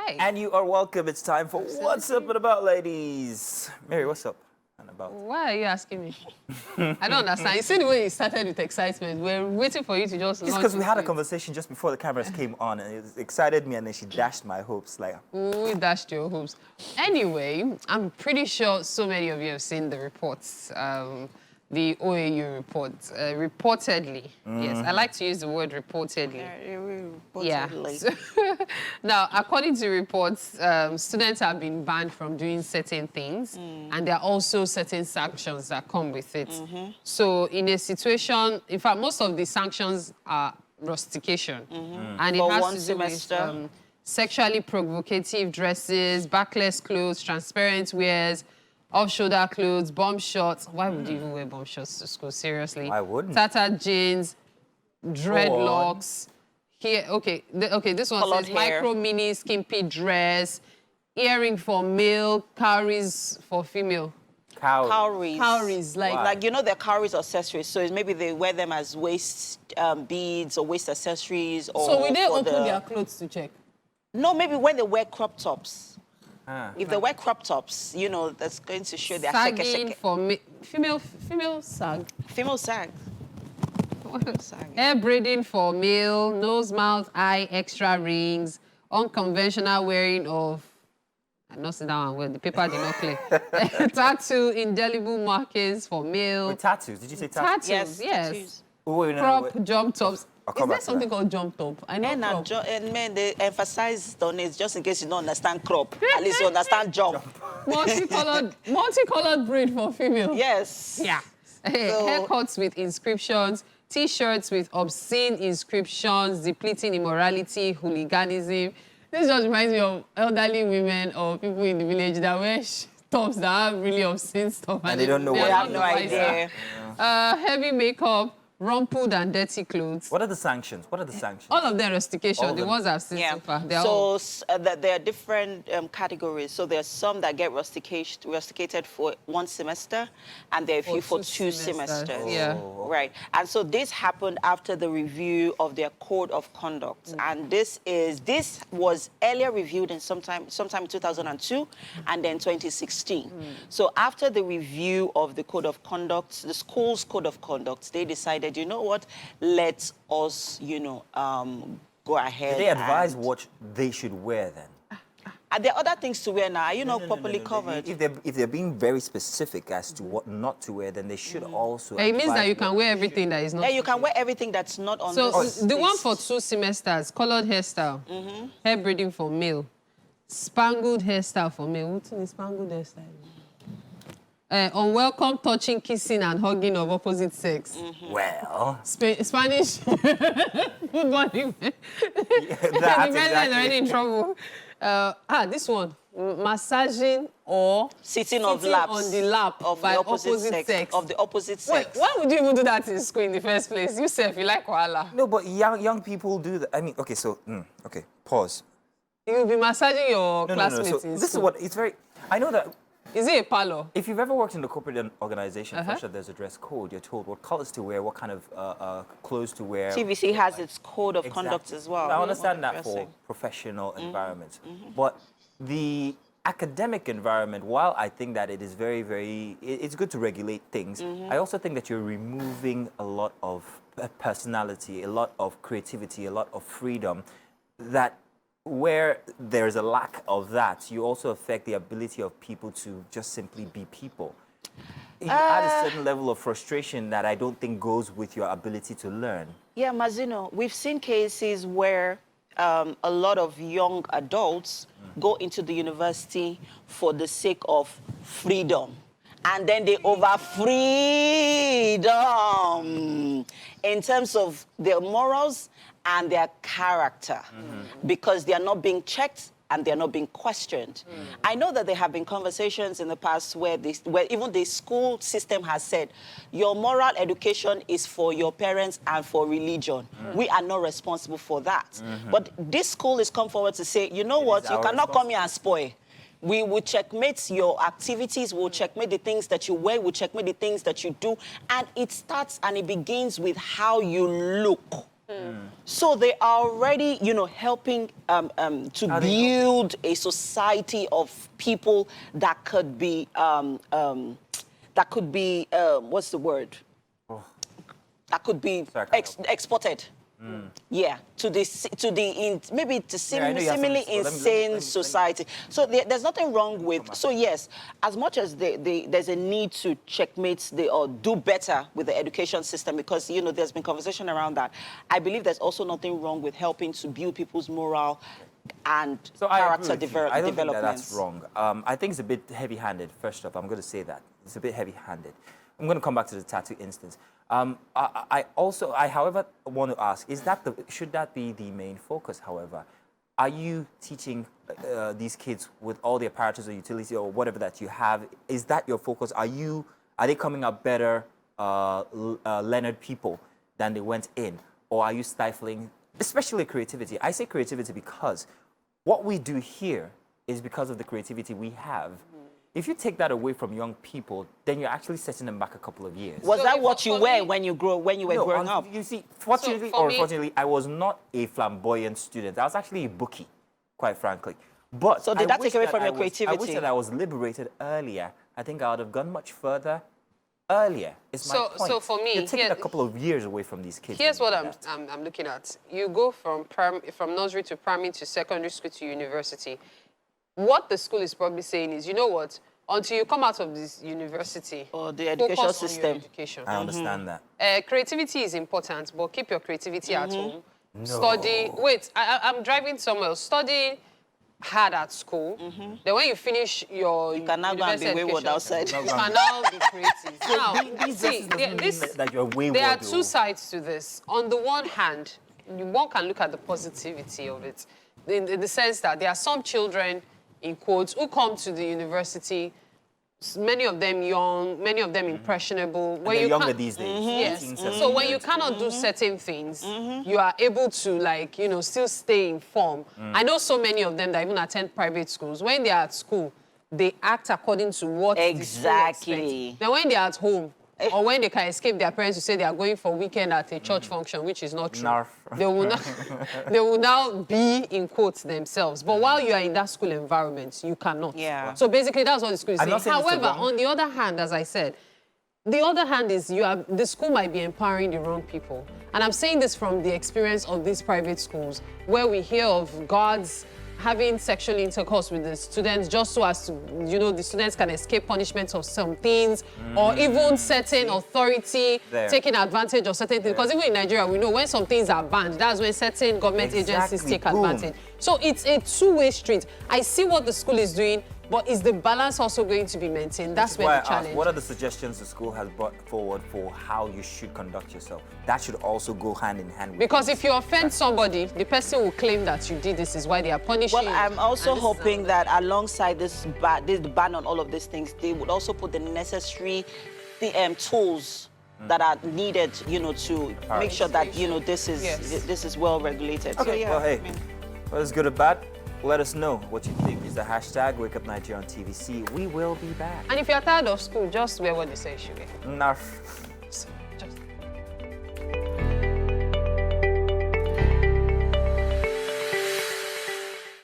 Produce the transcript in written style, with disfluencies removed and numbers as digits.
Hey. And you are welcome. It's time for What's Up and About, ladies. Mary, what's up and about? Why are you asking me? I don't understand. You see the way you started with excitement. We're waiting for you to just It's because we had a conversation just before the cameras came on, and it excited me, and then she dashed my hopes. Like, we dashed your hopes. Anyway, I'm pretty sure so many of you have seen the reports. The OAU report, reportedly. Yes, I like to use the word reportedly. Yeah. So, now, according to reports, students have been banned from doing certain things, and there are also certain sanctions that come with it. So, in a situation, in fact, most of the sanctions are rustication, and it For has one to do semester. with sexually provocative dresses, backless clothes, transparent wears, off-shoulder clothes, bomb shorts. Why would you even wear bomb shorts to school? Seriously. I wouldn't. Tattered jeans, dreadlocks. Here, okay, this one Colored says hair. micro mini skimpy dress, earring for male, cowries for female. Cowries. Cowries, like, Wow. Like, you know, they're cowries accessories. So it's maybe they wear them as waist beads or waist accessories. Or so will they for open their clothes to check? No, maybe when they wear crop tops. Ah. If they wear crop tops, you know, that's going to show their Sagging for female sag. Female sag. Sag. Hair braiding for male, nose, mouth, eye, extra rings, unconventional wearing of, I not sit down and wear, the paper did not clear. Tattoo, indelible markings for male. With tattoos, did you say tattoos? Tattoos, yes. tattoos. Wait, no, Crop, wait. jump tops. I'll Is come there back to something that. called jump top? I know crop. And men, they emphasized on it just in case you don't understand crop. At least you understand jump. Multicolored braid for female. Yes. Yeah. So- Haircuts with inscriptions, T-shirts with obscene inscriptions, depleting immorality, hooliganism. This just reminds me of elderly women or people in the village that wear tops that have really obscene stuff. And they don't know are what They it have not no the idea. wiser. Heavy makeup, rumpled and dirty clothes. What are the sanctions? What are the sanctions? All of them rustication, All of the them. ones I've seen Yeah. so far. They're all... So there are different categories. So there are some that get rusticated for one semester, and there are a few for two semesters. Yeah. Oh. Right. And so this happened after the review of their code of conduct. And this was earlier reviewed in sometime in 2002 and then 2016. So after the review of the code of conduct, the school's code of conduct, they decided, you know what, let us, go ahead. Did they advise and- what they should wear then? And there are other things to wear now. Are you not No. properly covered? If they're being very specific as to what not to wear, then they should also. It means that advise you can what wear they everything that is not... Yeah, you can wear everything that's not on So this the one list. for 2 semesters, colored hairstyle, hair braiding for male, spangled hairstyle for male. What's in the spangled hairstyle? Unwelcome touching, kissing, and hugging of opposite sex. Well, Spanish. Good morning. that's The men are already exactly. in trouble. This one. Massaging or Sitting on the lap of by the opposite sex. Of the opposite Wait, sex. why would you even do that in school in the first place? You say if you like koala. No, but young people do that. I mean, okay, so okay, pause. You'll be massaging your No. classmates So in this is school. what it's very. I know that Is it a parlor? if you've ever worked in a corporate organization, for sure there's a dress code. You're told what colors to wear, what kind of clothes to wear. TVC has its code of conduct Exactly. as well. I understand that for Dressing. professional environments. But the academic environment, while I think that it is it's good to regulate things, I also think that you're removing a lot of personality, a lot of creativity, a lot of freedom, that where there's a lack of that, you also affect the ability of people to just simply be people. You add a certain level of frustration that I don't think goes with your ability to learn. Yeah, Mazino, we've seen cases where a lot of young adults go into the university for the sake of freedom. And then they over freedom in terms of their morals and their character because they are not being checked and they're not being questioned. I know that there have been conversations in the past where even the school system has said, your moral education is for your parents and for religion. We are not responsible for that. But this school has come forward to say, you know what, you cannot come here and spoil. We will checkmate your activities, we'll checkmate the things that you wear, we'll checkmate the things that you do. And it starts and it begins with how you look. So they are already, helping to build a society of people that could be, what's the word? That could be exported. Yeah, maybe to seemingly insane society. So there's nothing wrong with. So yes, as much as there's a need to checkmate or do better with the education system, because there's been conversation around that. I believe there's also nothing wrong with helping to build people's moral and character development. I don't think that's wrong. I think it's a bit heavy-handed. First off, I'm going to say that it's a bit heavy-handed. I'm going to come back to the tattoo instance. I however, want to ask, should that be the main focus, however? Are you teaching these kids with all the apparatus or utility or whatever that you have? Is that your focus? Are they coming out better learned people than they went in? Or are you stifling, especially creativity? I say creativity because what we do here is because of the creativity we have. If you take that away from young people, then you're actually setting them back a couple of years. Was that what you were when you were growing up? You see, fortunately or unfortunately, I was not a flamboyant student. I was actually a bookie, quite frankly. But so did that take away from your creativity? I wish that I was liberated earlier. I think I would have gone much further earlier. It's my point. So for me, you're taking a couple of years away from these kids. Here's what I'm looking at. You go from nursery to primary to secondary school to university. What the school is probably saying is, you know what? Until you come out of this university, or the education system. On your education. I understand that. Creativity is important, but keep your creativity at home. No. Study. Wait, I'm driving somewhere. Study hard at school. Then when you finish your you can now go and be wayward outside. You can now be creative. Now, see, there are two sides to this. On the one hand, one can look at the positivity of it, in the sense that there are some children, in quotes, who come to the university, many of them young, many of them impressionable. When they're younger these days. Yes. So when you cannot do certain things, you are able to, still stay informed. I know so many of them that even attend private schools. When they are at school, they act according to what the school expects. Then when they are at home, or when they can escape their parents to say they are going for a weekend at a church function, which is not true. They will now be, in quotes, themselves. But while you are in that school environment, you cannot. Yeah. So basically, that's what the school is saying. However, on the other hand, as I said, the other hand is the school might be empowering the wrong people. And I'm saying this from the experience of these private schools, where we hear of guards having sexual intercourse with the students just so as to, the students can escape punishment of some things, or even certain authority taking advantage of certain things. Because even in Nigeria, we know when some things are banned, that's when certain government agencies take advantage. So it's a two-way street. I see what the school is doing, but is the balance also going to be maintained? That's where the challenge is. What are the suggestions the school has brought forward for how you should conduct yourself? That should also go hand in hand with because if you offend somebody, the person will claim that you did this is why they are punishing you. Well, I'm also hoping that alongside this ban on all of these things, they would also put the necessary tools that are needed, to make sure that, this is well regulated. Okay, so, well, hey, whether it's good or bad, let us know what you think. Use the hashtag WakeupNigeria on TVC. We will be back. And if you're tired of school, just wear what they say you should wear. Narf.